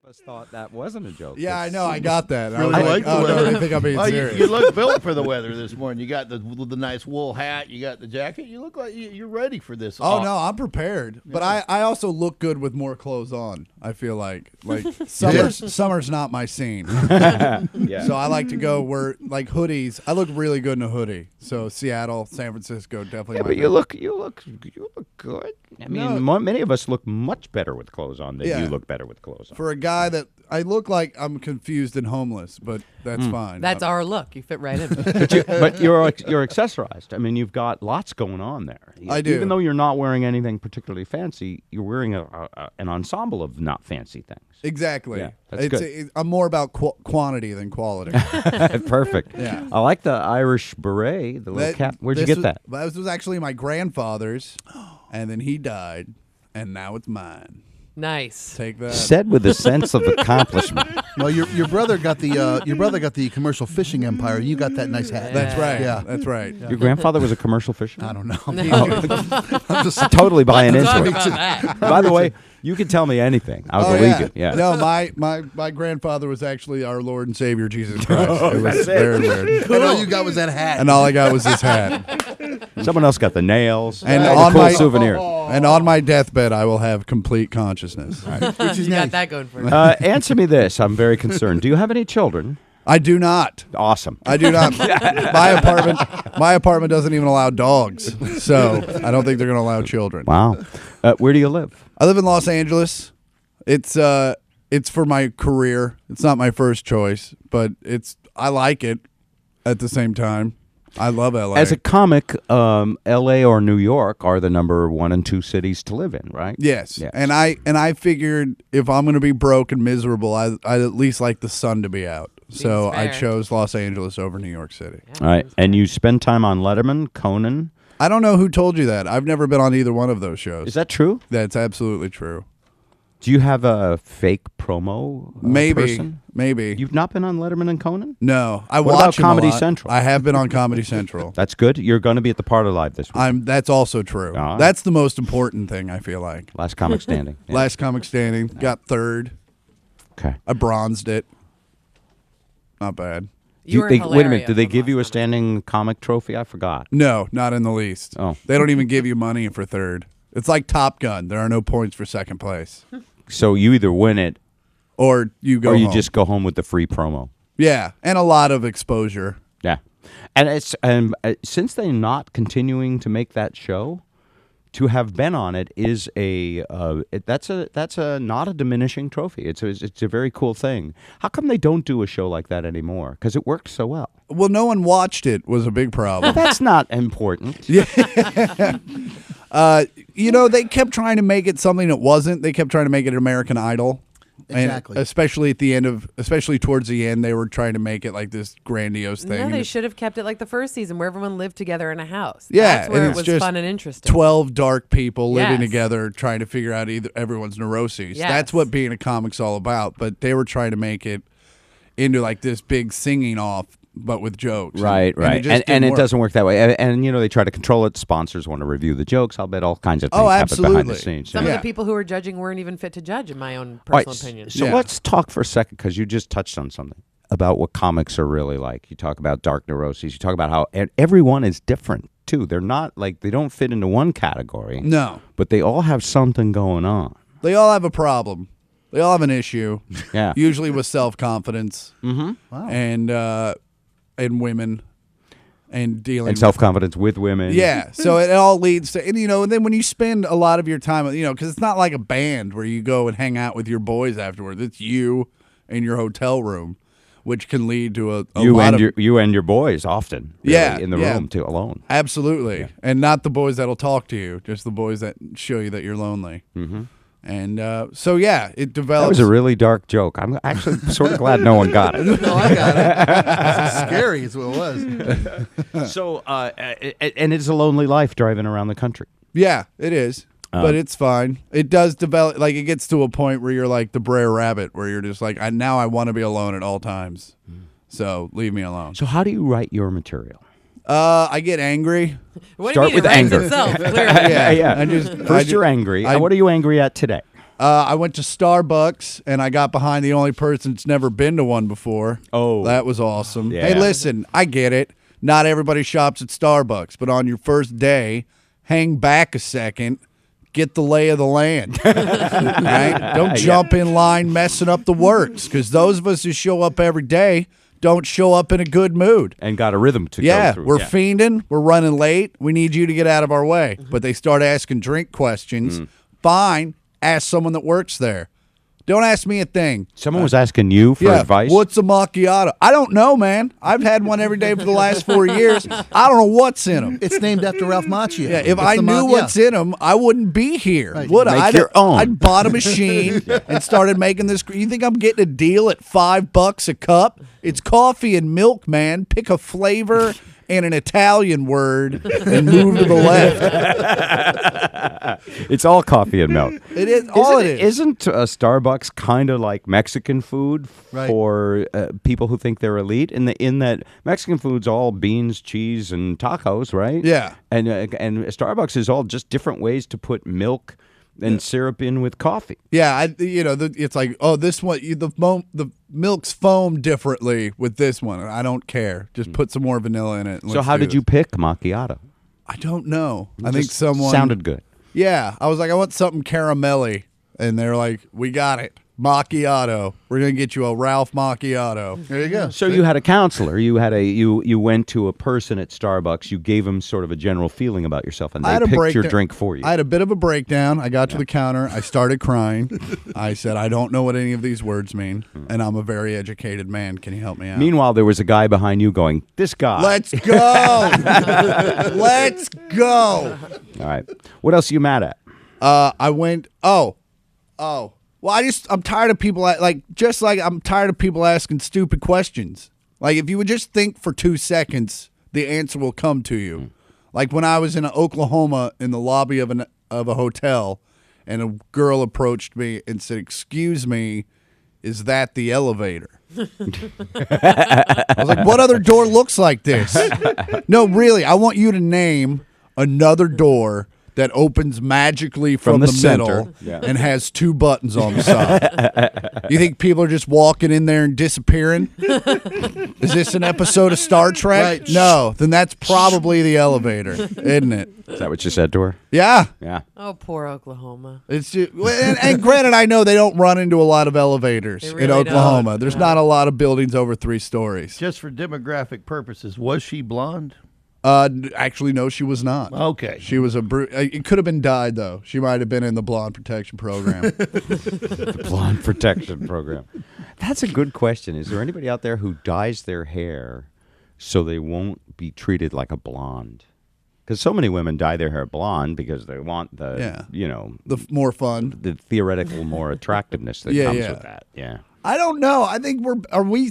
us thought that wasn't a joke. Yeah, I know. I got that. I Really was like the oh, no, weather. they think I'm being Oh, you, serious. you look built for the weather this morning. You got the nice wool hat. You got the jacket. You look like you're ready for this. Oh no, I'm prepared. But I also look good with more clothes on. I feel like summer's not my scene. Yeah. So I like to go where like hoodies. I look really good in a hoodie. So Seattle, San Francisco, definitely. Yeah, my but you thing. look good. I mean, many of us look much better with clothes on than Yeah. you look better with clothes on. For a guy that I look like I'm confused and homeless, but that's fine. That's our look. You fit right in. But you're accessorized. I mean, you've got lots going on there. I do. Even though you're not wearing anything particularly fancy, you're wearing an ensemble of not fancy things. Exactly. Yeah, that's good. I'm more about quantity than quality. Perfect. Yeah. I like the Irish beret, the little cap. Where'd you get that? This was actually my grandfather's, and then he died, and now it's mine. Nice. Take that. Said with a sense of accomplishment. Well, your brother got the commercial fishing empire. You got that nice hat. That's right. Yeah. That's right. Your grandfather was a commercial fisherman? I don't know. Oh. I'm just Totally buying Talk into about it. that. By the way, you can tell me anything. I'll Oh, believe you. Yeah. No, my grandfather was actually our Lord and Savior Jesus Christ. It was very weird. and all you got was that hat. And all I got was his hat. Someone else got the nails. And all on the cool my souvenirs. And on my deathbed, I will have complete consciousness. which is You nice. got that going for you. Answer me this. I'm very concerned. Do you have any children? I do not. Awesome. I do not. My apartment doesn't even allow dogs, so I don't think they're going to allow children. Wow. Where do you live? I live in Los Angeles. It's for my career. It's not my first choice, but I like it at the same time. I love LA. As a comic, L.A. or New York are the number 1 and 2 cities to live in, right? Yes. Yes. And I figured if I'm going to be broke and miserable, I'd at least like the sun to be out. So Seems I fair. chose Los Angeles over New York City. All right. And you spend time on Letterman, Conan. I don't know who told you that. I've never been on either one of those shows. Is that true? That's absolutely true. Do you have a fake promo person? Maybe. You've not been on Letterman and Conan? No. I What watch about him a Comedy lot. Central? I have been on Comedy Central. That's good. You're going to be at the Parlor Live this week. That's also true. Ah. That's the most important thing, I feel like. Last comic standing. Yeah. Last comic standing. Got third. Okay. I bronzed it. Not bad. You were wait a minute. hilarious Did they on give you a last standing comic trophy? I forgot. No, not in the least. Oh. They don't even give you money for third. It's like Top Gun. There are no points for second place. So you either win it Or you go or you home. just go home with the free promo. Yeah, and a lot of exposure. Yeah, and since they're not continuing to make that show, to have been on it is that's a not a diminishing trophy. It's a very cool thing. How come they don't do a show like that anymore? Because it worked so well. Well, no one watched it was a big problem. That's not important. They kept trying to make it something it wasn't. They kept trying to make it American Idol. Exactly. And especially towards the end, they were trying to make it like this grandiose thing. No, And they it's should have kept it like the first season where everyone lived together in a house. Yeah, That's where and it it's was just fun and interesting. 12 dark people living Yes. together trying to figure out everyone's neuroses. Yes. That's what being a comic's all about. But they were trying to make it into like this big singing off, but with jokes. Right, right, just and didn't it work. doesn't work that way. And they try to control it. Sponsors want to review the jokes. I'll bet all kinds of things Oh, happen behind the absolutely. scenes. Some Yeah. of the people who were judging weren't even fit to judge, in my own All right, personal opinion. So Yeah. let's talk for a second because you just touched on something about what comics are really like. You talk about dark neuroses. You talk about how everyone is different too. They're not like they don't fit into one category. No. But they all have something going on. They all have a problem. They all have an issue. Yeah. Usually with self-confidence Wow. and women and dealing And self-confidence with women. Yeah, so it all leads to, and then when you spend a lot of your time, because it's not like a band where you go and hang out with your boys afterwards. It's you in your hotel room, which can lead to a You lot and of you and your boys often. Really, Yeah, in the yeah. room too, alone. absolutely, and not the boys that'll talk to you, just the boys that show you that you're lonely. Mm-hmm. And so yeah, it That develops. was a really dark joke. I'm actually sort of glad no one got it. No, I got it. It's scary is what it was. So, and it's a lonely life driving around the country. Yeah, it is. But it's fine. It does develop, like it gets to a point where you're like the Brer Rabbit, where you're just like, now I want to be alone at all times. So leave me alone. So, how do you write your material? I get angry. What Start do you mean? with It writes anger. itself, clearly. Yeah, Yeah. I just First, you're angry. I- What are you angry at today? I went to Starbucks, and I got behind the only person that's never been to one before. Oh. That was awesome. Yeah. Hey, listen, I get it. Not everybody shops at Starbucks, but on your first day, hang back a second, get the lay of the land. Right? Don't jump in line messing up the works, because those of us who show up every day don't show up in a good mood. And got a rhythm to go Yeah, through. we're fiending. We're running late. We need you to get out of our way. But they start asking drink questions. Fine. Ask someone that works there. Don't ask me a thing. Someone was asking you for advice. What's a macchiato? I don't know, man. I've had one every day for the last 4 years. I don't know what's in them. It's named after Ralph Macchio. Yeah, if I knew what's in them, I wouldn't be here. Right. Would I? Make your own. I'd bought a machine and started making this. You think I'm getting a deal at $5 a cup? It's coffee and milk, man. Pick a flavor and an Italian word and move to the left. It's all coffee and milk. It is all it is. Isn't Starbucks kind of like Mexican food Right. for people who think they're elite? In that Mexican food's all beans, cheese, and tacos, right? Yeah. And Starbucks is all just different ways to put milk and syrup in with coffee. Yeah, it's like, oh, this one, the milk's foamed differently with this one. I don't care. Just put some more vanilla in it. and So let's how do did you this. pick macchiato? I don't know. I think Just someone sounded good. Yeah, I was like, I want something caramelly, and they're like, we got it, macchiato. We're gonna get you a Ralph macchiato. There you go. So you had a counselor. You had you went to a person at Starbucks. You gave them sort of a general feeling about yourself, and I they had a picked your breakdown. drink for you. I had a bit of a breakdown. I got to the counter. I started crying. I said, I don't know what any of these words mean, and I'm a very educated man. Can you help me out? Meanwhile, there was a guy behind you going, "This guy." Let's go. Let's go. All right. What else are you mad at? I went, oh. Well, I'm tired of people, I'm tired of people asking stupid questions. Like, if you would just think for 2 seconds, the answer will come to you. Like when I was in Oklahoma in the lobby of a hotel, and a girl approached me and said, "Excuse me, is that the elevator?" I was like, "What other door looks like this?" No, really, I want you to name another door that opens magically from the the center. middle Yeah. and has 2 buttons on the side. You think people are just walking in there and disappearing? Is this an episode of Star Trek? Right. No, then that's probably the elevator, isn't it? Is that what you said to her? Yeah. Yeah. Oh, poor Oklahoma. It's just, and granted, I know they don't run into a lot of elevators They in really Oklahoma. don't. There's not a lot of buildings over 3 stories. Just for demographic purposes, was she blonde? Actually, no, she was not. Okay. She was it could have been dyed, though. She might have been in the blonde protection program. The blonde protection program. That's a good question. Is there anybody out there who dyes their hair so they won't be treated like a blonde? Because so many women dye their hair blonde because they want the, More fun. the theoretical more attractiveness that Yeah, comes yeah. with that. Yeah. I don't know. I think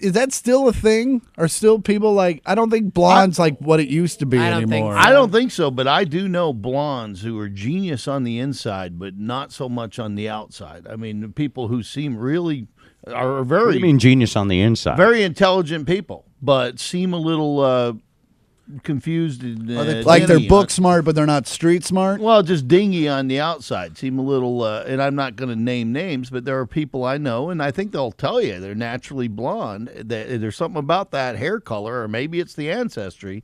is that still a thing? Are still people like, I don't think blonde's like what it used to be I don't think anymore. so. I don't think so, but I do know blondes who are genius on the inside, but not so much on the outside. I mean, people who seem really are What very do you mean genius on the inside? very intelligent people, but seem a little confused and Like they're dingy book smart, but they're not street smart. Well, just dingy on the outside. Seem a little, and I'm not going to name names, but there are people I know, and I think they'll tell you they're naturally blonde. There's something about that hair color, or maybe it's the ancestry,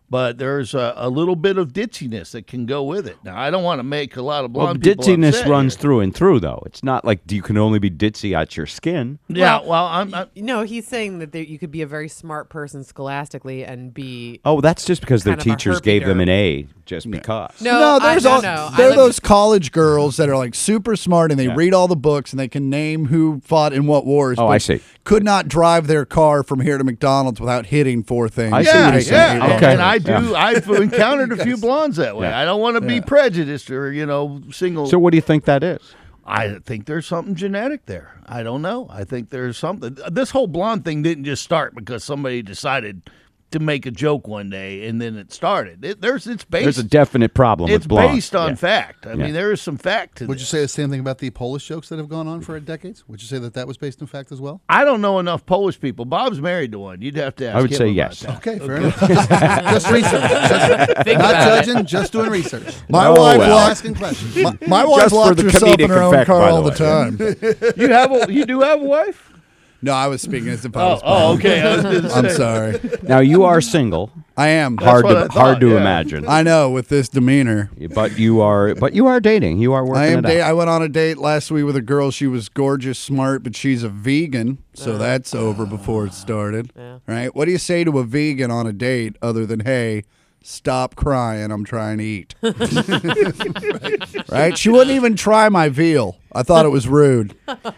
but there's a little bit of ditziness that can go with it. Now, I don't want to make a lot of Well, blonde people ditziness upset runs here. through and through, though. It's not like you can only be ditzy at your skin. Yeah, well, I'm No, he's saying that you could be a very smart person scholastically and be. Oh, that's just because their Kind of a teachers herpy gave them an derp. A just because. No, there's I, no. there I are live- those college girls that are like super smart and they Yeah. read all the books and they can name who fought in what wars. Oh, but I see. Could not drive their car from here to McDonald's without hitting 4 things. I see what he's saying. yeah. Okay. And I do. Yeah. I've encountered a few blondes that way. Yeah. I don't want to be prejudiced or single. So what do you think that is? I think there's something genetic there. I don't know. I think there's something. This whole blonde thing didn't just start because somebody decided to make a joke one day, and then it started. It's based. There's a definite problem It's with blonde. based on Yeah. fact. I Yeah. mean, there is some fact to Would you this. say the same thing about the Polish jokes that have gone on for decades? Would you say that was based in fact as well? I don't know enough Polish people. Bob's married to one. You'd have to ask I would him say about yes. that. Okay, fair enough. Just research. Think Not about it. judging, just doing research. My Oh, wife well. locked. Asking questions. My wife Just for locks the herself in comedic her own effect, car by the all the way. time. You do have a wife? No, I was speaking as if I was. Okay. I was gonna I'm say. sorry. Now you are single. I am. Hard what to I thought, hard to yeah. imagine. I know with this demeanor. But you are dating. You are working I am. it out. I went on a date last week with a girl. She was gorgeous, smart, but she's a vegan, so that's over before it started. Yeah. Right? What do you say to a vegan on a date other than, "Hey, stop crying, I'm trying to eat"? Right? She wouldn't even try my veal. I thought it was rude.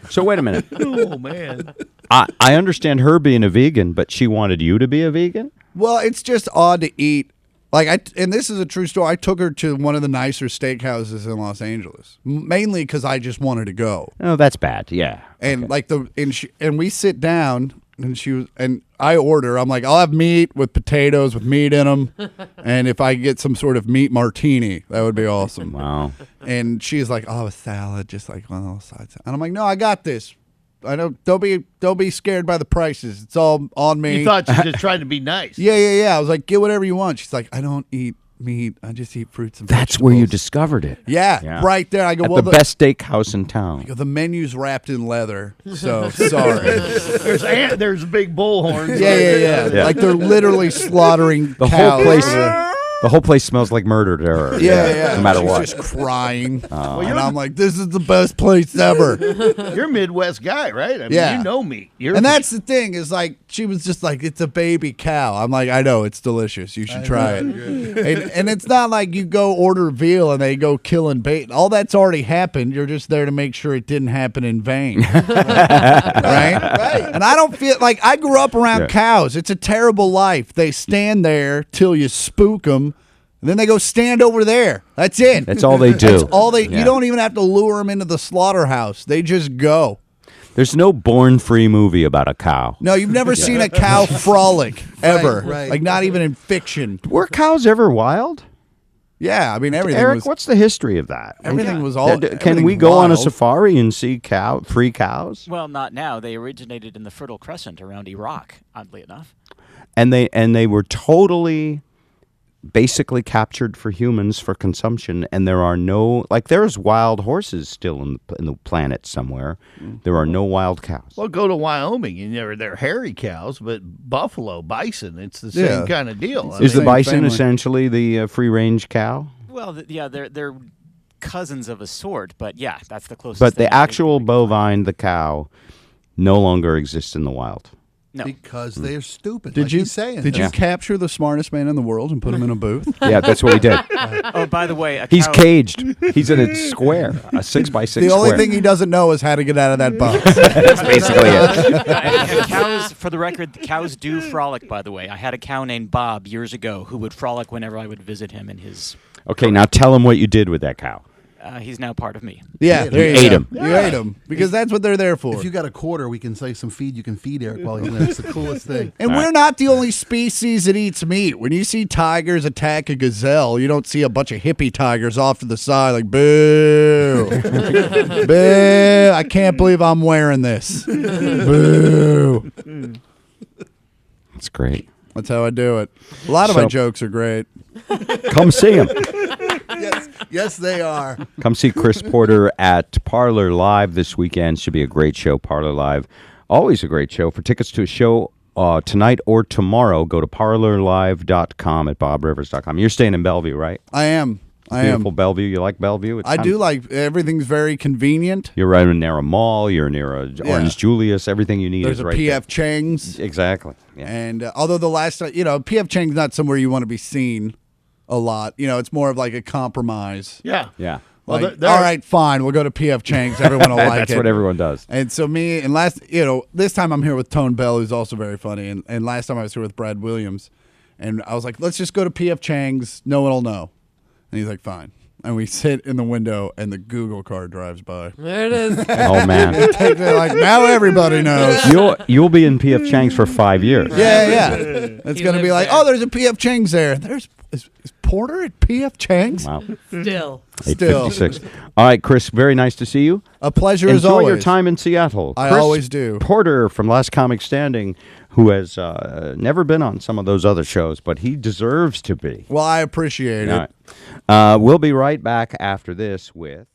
So wait a minute. Oh man. I understand her being a vegan, but she wanted you to be a vegan? Well, it's just odd to eat. And this is a true story. I took her to one of the nicer steakhouses in Los Angeles, mainly because I just wanted to go. Oh, that's bad. Yeah. And and we sit down, and I order. I'm like, I'll have meat with potatoes with meat in them, and if I get some sort of meat martini, that would be awesome. Wow. And she's like, oh, a salad, just like one of those sides. And I'm like, no, I got this. I don't. Don't be scared by the prices. It's all on me. You thought you were just trying to be nice. Yeah. I was like, get whatever you want. She's like, I don't eat meat. I just eat fruits and That's where you vegetables." discovered it. Yeah, right there. I go, At well, the best steakhouse in town. the menu's wrapped in leather, so sorry. There's big bullhorns. Yeah. Like they're literally slaughtering The cows. whole place. The whole place smells like murder to her. Yeah. No matter She's what. just crying, and I'm like, this is the best place ever. You're a Midwest guy, right? I mean, Yeah. you know me. And that's the thing is like she was just like, it's a baby cow. I'm like, I know it's delicious. You should try it. And it's not like you go order veal and they go killing bait. All that's already happened. You're just there to make sure it didn't happen in vain. Right. And I don't feel like I grew up around Yeah. cows. It's a terrible life. They stand there till you spook them. And then they go stand over there. That's it. That's all they do. That's all they. Yeah. You don't even have to lure them into the slaughterhouse. They just go. There's no Born Free movie about a cow. No, you've never seen a cow frolic ever. right. Like not even in fiction. Were cows ever wild? Yeah, I mean everything Eric, was. what's the history of that? Everything was all. Can everything we go on a wild. safari and see free cows? Well, not now. They originated in the Fertile Crescent around Iraq, oddly enough. And they were totally basically captured for humans for consumption, and there are no, like, there's wild horses still in the planet somewhere. There are no wild cows. Well, go to Wyoming, and they're hairy cows, but buffalo, bison, it's the Yeah. same kind of deal. I Is the mean, same bison family. essentially the free range cow? Well, yeah, they're cousins of a sort, but yeah, that's the closest. But thing the I think actual we can find. bovine, the cow, no longer exists in the wild. No. Because they're stupid. Did like you he's saying. Did you Yeah. capture the smartest man in the world and put him in a booth? Yeah, that's what we did. Oh, by the way, a He's cow, caged. He's in a square, a 6x6 The square. only thing he doesn't know is how to get out of that box. That's basically it. and cows, for the record, the cows do frolic, by the way. I had a cow named Bob years ago who would frolic whenever I would visit him in his. Okay, now tell him what you did with that cow. He's now part of me. Yeah, there You ate go. him. You ate him because that's what they're there for. If you got a quarter, we can say some feed you can feed Eric while he's there. It's the coolest thing. And we're not the only species that eats meat. When you see tigers attack a gazelle, you don't see a bunch of hippie tigers off to the side like, boo. Boo. I can't believe I'm wearing this. Boo. That's great. That's how I do it. A lot of my So- jokes are great. Come see him. Yes, they are. Come see Chris Porter at Parlor Live this weekend. Should be a great show. Parlor Live, always a great show. For tickets to a show tonight or tomorrow, go to parlorlive.com at bobrivers.com. You're staying in Bellevue, right? I am. Beautiful Bellevue. You like Bellevue? It's I kind do of- like everything's very convenient. You're right near a mall. You're near a Orange Julius. Everything you need There's is a right PF Chang's. there. Exactly. Yeah. And although the last time, PF Chang's not somewhere you want to be seen a lot. It's more of like a compromise. Yeah. Yeah. Well, Like, they're- all right, fine. We'll go to PF Chang's. Everyone will like That's it. what everyone does. And so this time I'm here with Tone Bell, who's also very funny. And last time I was here with Brad Williams. And I was like, let's just go to PF Chang's. No one will know. And he's like, fine. and we sit in the window, and the Google car drives by. There it is. Oh man, They're like, now everybody knows. you'll be in P.F. Chang's for 5 years. Yeah. It's He going to be lives like, there. oh, there's a P.F. Chang's there. Is Porter at P.F. Chang's? Wow. Still. Still. 8:56. All right, Chris. Very nice to see you. A pleasure as Enjoy always. your time in Seattle. I Chris always do. Porter from Last Comic Standing, who has never been on some of those other shows, but he deserves to be. Well, I appreciate it. All right. We'll be right back after this with...